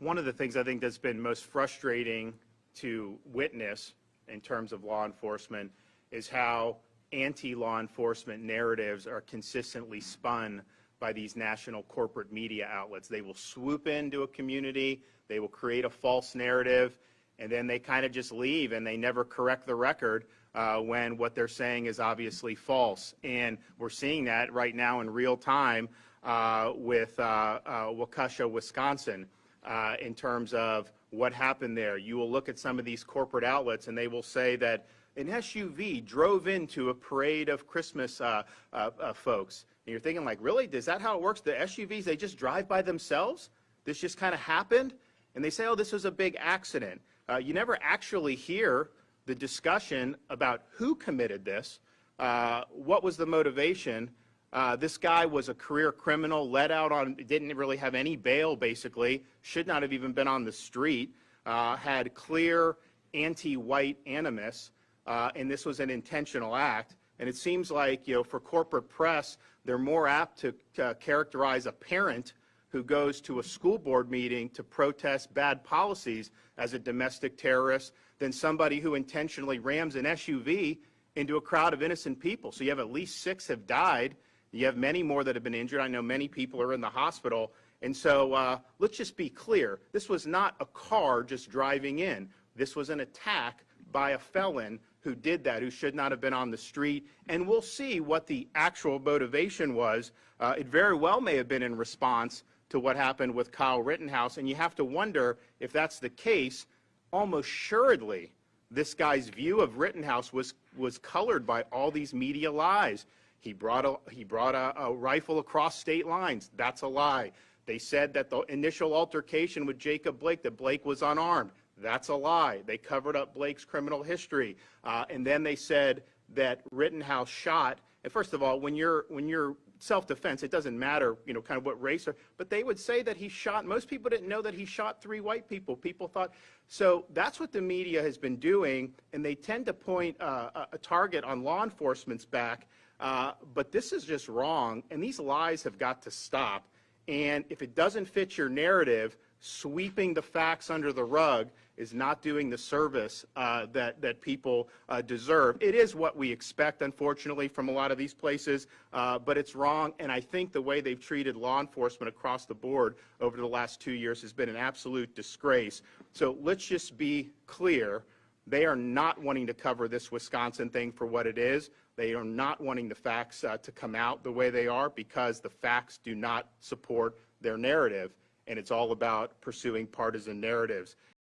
One of the things I think that's been most frustrating to witness in terms of law enforcement is how anti-law enforcement narratives are consistently spun by these national corporate media outlets. They will swoop into a community, they will create a false narrative, and then they kind of just leave and they never correct the record when what they're saying is obviously false. And we're seeing that right now in real time with Waukesha, Wisconsin, in terms of what happened there. You will look at some of these corporate outlets and they will say that an SUV drove into a parade of Christmas folks. And you're thinking, like, really? Is that how it works? The SUVs, they just drive by themselves? This just kind of happened? And they say, oh, this was a big accident. You never actually hear the discussion about who committed this, what was the motivation. This guy was a career criminal, let out on, didn't really have any bail, basically, should not have even been on the street, had clear anti-white animus, and this was an intentional act. And it seems like, you know, for corporate press, they're more apt to characterize a parent who goes to a school board meeting to protest bad policies as a domestic terrorist than somebody who intentionally rams an SUV into a crowd of innocent people. So you have at least 6 have died. You have many more that have been injured. I know many people are in the hospital. And so let's just be clear. This was not a car just driving in. This was an attack by a felon who did that, who should not have been on the street. And we'll see what the actual motivation was. It very well may have been in response to what happened with Kyle Rittenhouse. And you have to wonder if that's the case. Almost assuredly, this guy's view of Rittenhouse was colored by all these media lies. He brought a rifle across state lines. That's a lie. They said that the initial altercation with Jacob Blake, that Blake was unarmed. That's a lie. They covered up Blake's criminal history. And then they said that Rittenhouse shot. And first of all, when you're self-defense, it doesn't matter, you know, kind of what race, but they would say that he shot. Most people didn't know that he shot 3 white people. People thought, so that's what the media has been doing, and they tend to point a target on law enforcement's back. But this is just wrong, and these lies have got to stop. And if it doesn't fit your narrative, sweeping the facts under the rug is not doing the service that people deserve. It is what we expect, unfortunately, from a lot of these places, but it's wrong. And I think the way they've treated law enforcement across the board over the last 2 years has been an absolute disgrace. So let's just be clear. They are not wanting to cover this Wisconsin thing for what it is. They are not wanting the facts to come out the way they are because the facts do not support their narrative, and it's all about pursuing partisan narratives.